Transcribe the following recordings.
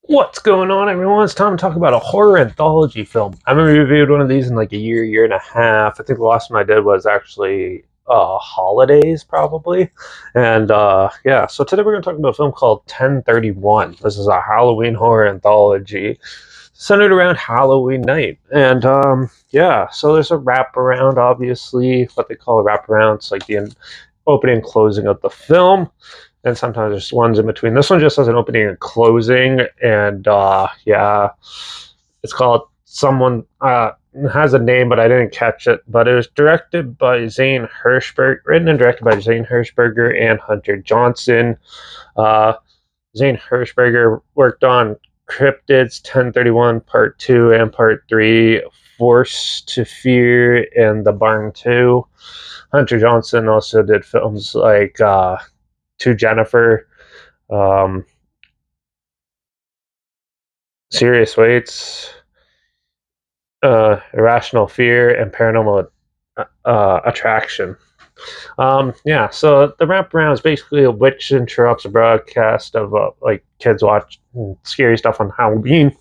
What's going on, everyone? It's time to talk about a horror anthology film. I haven't reviewed one of these in like a year and a half. I think the last one I did was actually Holidays, probably. And yeah, so today we're going to talk about a film called 1031. This is a Halloween horror anthology centered around Halloween night. And yeah, so there's a wraparound, obviously, what they call a wraparound. It's like the opening and closing of the film, and sometimes there's ones in between. This one just has an opening and closing, and yeah, it's called someone has a name, but I didn't catch it. But it was directed by Zane Hirschberg, written and directed by Zane Hirschberger and Hunter Johnson. Uh, Zane Hirschberger worked on Cryptids 1031 Part 2 and Part 3, Force to Fear, and The Barn 2. Hunter Johnson also did films like To Jennifer, um, Serious Weights, Irrational Fear, and Paranormal Attraction. Yeah, so the wraparound is basically a witch interrupts a broadcast of like kids watch scary stuff on Halloween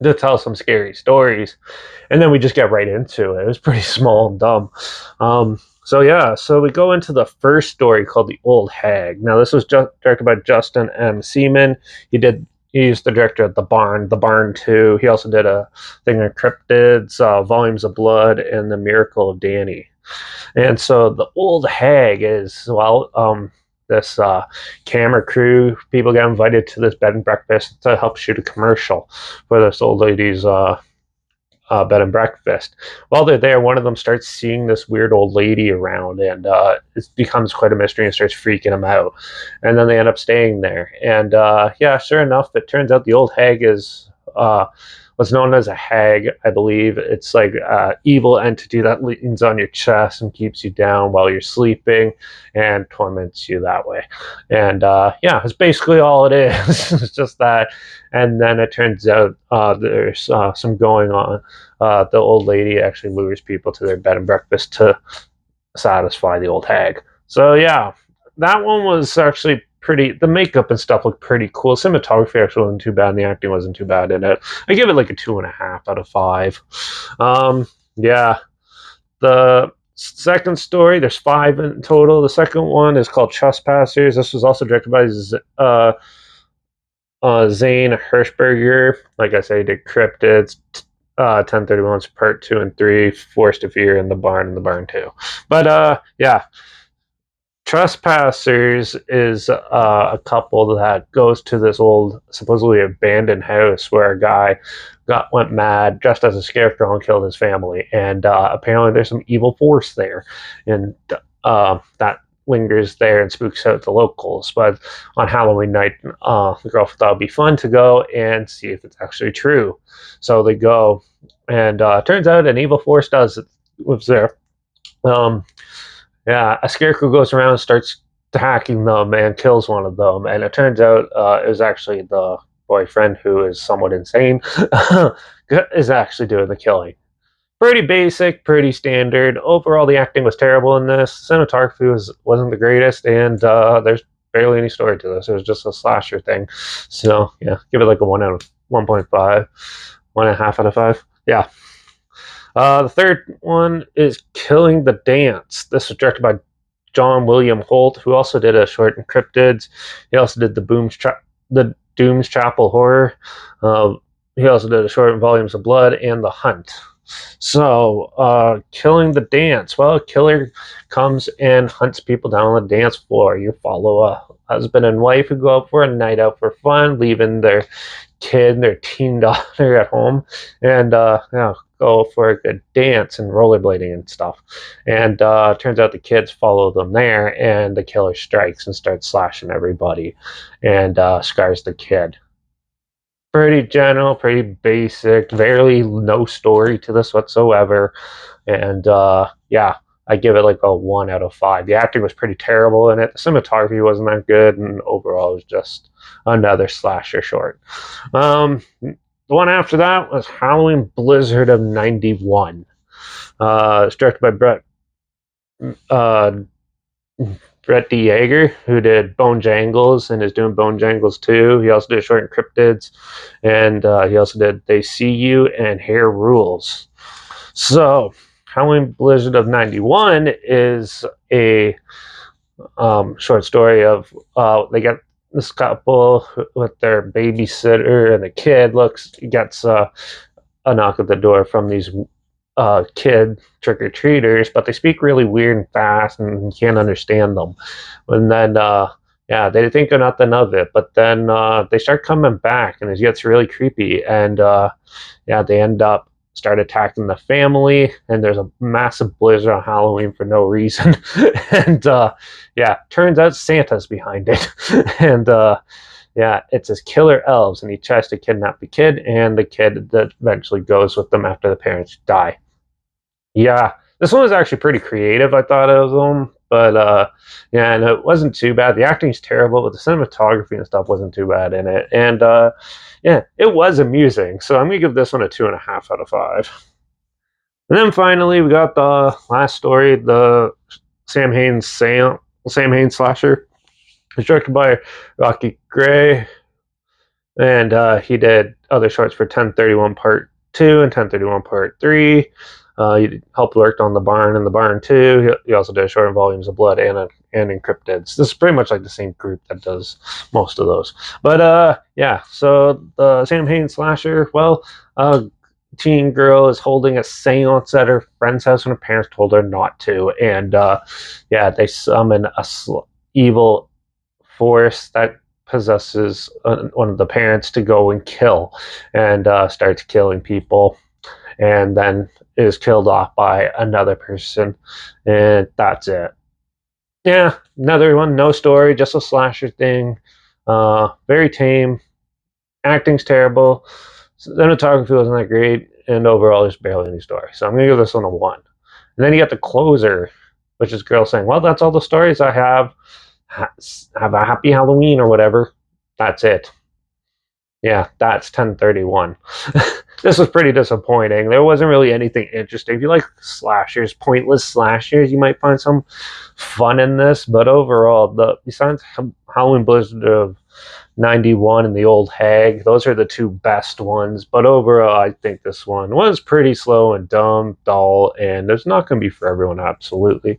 to tell some scary stories, and then we just get right into it. It was pretty small and dumb. So yeah, so we go into the first story called The Old Hag. Now this was directed by Justin M. Seaman. He's the director of The Barn 2. He also did a thing on Cryptids, Volumes of Blood, and The Miracle of Danny. And so the Old Hag is, well, this camera crew, people get invited to this bed and breakfast to help shoot a commercial for this old lady's bed and breakfast. While they're there, one of them starts seeing this weird old lady around, and it becomes quite a mystery and starts freaking them out. And then they end up staying there. And yeah, sure enough, it turns out the Old Hag is what's known as a hag, I believe. It's like an evil entity that leans on your chest and keeps you down while you're sleeping and torments you that way. And yeah, it's basically all it is. It's just that. And then it turns out there's some going on. The old lady actually lures people to their bed and breakfast to satisfy the old hag. So yeah, that one was actually pretty. The makeup and stuff looked pretty cool. Cinematography actually wasn't too bad, and the acting wasn't too bad in it. I give it like a 2.5 out of 5. Yeah, the second story, there's 5 in total. The second one is called Trespassers. This was also directed by Zane Hirschberger. Like I said, he did Cryptids, 1031's Part 2 and 3, Forced to Fear, and The Barn 2. But yeah, Trespassers is a couple that goes to this old, supposedly abandoned house where a guy went mad, dressed as a scarecrow, and killed his family. And apparently, there's some evil force there, and that lingers there and spooks out the locals. But on Halloween night, the girl thought it'd be fun to go and see if it's actually true. So they go, and turns out an evil force lives there. Um, yeah, a scarecrow goes around and starts attacking them and kills one of them, and it turns out it was actually the boyfriend, who is somewhat insane, is actually doing the killing. Pretty basic, pretty standard. Overall, the acting was terrible in this. Cinematography wasn't the greatest, and there's barely any story to this. It was just a slasher thing. So yeah, give it like a 1.5, 1.5 out of 5. Yeah. The third one is Killing the Dance. This was directed by John William Holt, who also did a short in Cryptids. He also did the Dooms Chapel Horror. He also did a short in Volumes of Blood and The Hunt. So, Killing the Dance. Well, a killer comes and hunts people down on the dance floor. You follow a husband and wife who go out for a night out for fun, leaving their kid, their teen daughter at home, and go for a good dance and rollerblading and stuff. And turns out the kids follow them there, and the killer strikes and starts slashing everybody, and scars the kid. Pretty general, pretty basic, barely no story to this whatsoever. And yeah, I give it like a 1 out of 5. The acting was pretty terrible in it. The cinematography wasn't that good, and overall it was just another slasher short. The one after that was Halloween Blizzard of '91. It's directed by Brett uh, Brett D. Yeager, who did Bone Jangles and is doing Bone Jangles 2. He also did Short and Cryptids, and he also did They See You and Hair Rules. So, Halloween Blizzard of 91 is a short story of they get this couple with their babysitter, and the kid gets a knock at the door from these kid trick-or-treaters, but they speak really weird and fast, and you can't understand them. And then yeah, they think of nothing of it, but then they start coming back, and it gets really creepy, and yeah, they end up start attacking the family, and there's a massive blizzard on Halloween for no reason. And yeah, turns out Santa's behind it. And yeah, it's his killer elves, and he tries to kidnap the kid, and the kid that eventually goes with them after the parents die. Yeah, this one was actually pretty creative, I thought, of them. But yeah, and it wasn't too bad. The acting's terrible, but the cinematography and stuff wasn't too bad in it. And yeah, it was amusing. So I'm gonna give this one a 2.5 out of 5. And then finally, we got the last story, the Sam Haines slasher. It's directed by Rocky Gray, and he did other shorts for 1031 Part 2 and 1031 Part 3. He helped work on The Barn and The Barn 2. He also did short volumes of Blood and Encryptids. This is pretty much like the same group that does most of those. But yeah, so the Sam Haines slasher, well, teen girl is holding a seance at her friend's house when her parents told her not to. And yeah, they summon a evil force that possesses one of the parents to go and kill, and starts killing people, and then is killed off by another person, and that's it. Yeah, another one, no story, just a slasher thing. Very tame. Acting's terrible. Cinematography wasn't that great, and overall, there's barely any story. So I'm gonna give this one a 1. And then you got the closer, which is girl saying, "Well, that's all the stories I have. Have a happy Halloween," or whatever. That's it. Yeah, that's 1031. This was pretty disappointing. There wasn't really anything interesting. If you like slashers, pointless slashers, you might find some fun in this. But overall, besides Halloween Blizzard of 91 and the Old Hag, those are the two best ones. But overall, I think this one was pretty slow and dumb, dull, and it's not going to be for everyone, absolutely.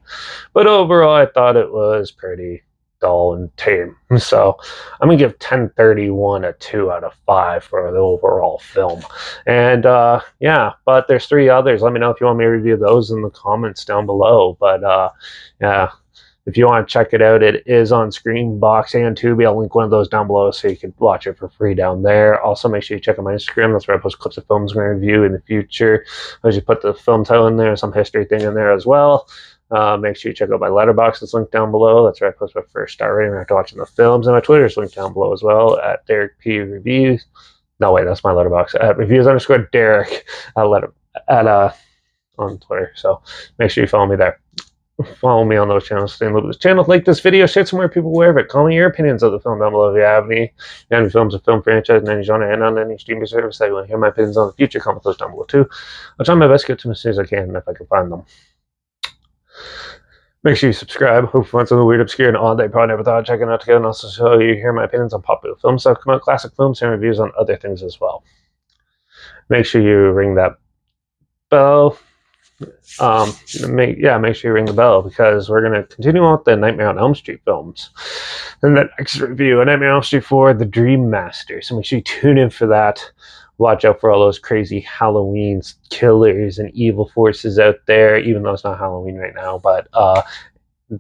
But overall, I thought it was pretty dull and tame. So I'm gonna give 1031 a 2 out of 5 for the overall film. And yeah, but there's 3 others. Let me know if you want me to review those in the comments down below. But yeah, if you want to check it out, it is on Screenbox and Tubi. I'll link one of those down below so you can watch it for free down there. Also, make sure you check out my Instagram. That's where I post clips of films I'm going to review in the future. I usually put the film title in there, some history thing in there as well. Make sure you check out my Letterbox. It's linked down below. That's where I post my first star rating after watching the films. And my Twitter is linked down below as well at Derek P Reviews. No, wait, that's my Letterbox. At reviews_Derek on Twitter. So make sure you follow me there. Follow me on those channels. Stay in the loop with this channel. Like this video, share it somewhere people aware of it. Comment your opinions of the film down below if you have any films or film franchise in any genre and on any streaming service that you want to hear my opinions on in the future. Comment those down below too. I'll try my best to get to them as soon as I can if I can find them. Make sure you subscribe. Hope you find something weird, obscure, and odd that you probably never thought of checking out together, and also so you hear my opinions on popular film stuff, come out, classic films, and reviews on other things as well. Make sure you ring that bell. Make sure you ring the bell because we're going to continue on with the Nightmare on Elm Street films. And the next review, Nightmare on Elm Street 4, The Dream Master. So make sure you tune in for that. Watch out for all those crazy Halloween killers and evil forces out there, even though it's not Halloween right now, but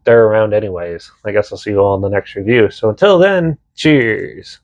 they're around anyways. I guess I'll see you all in the next review. So until then, cheers.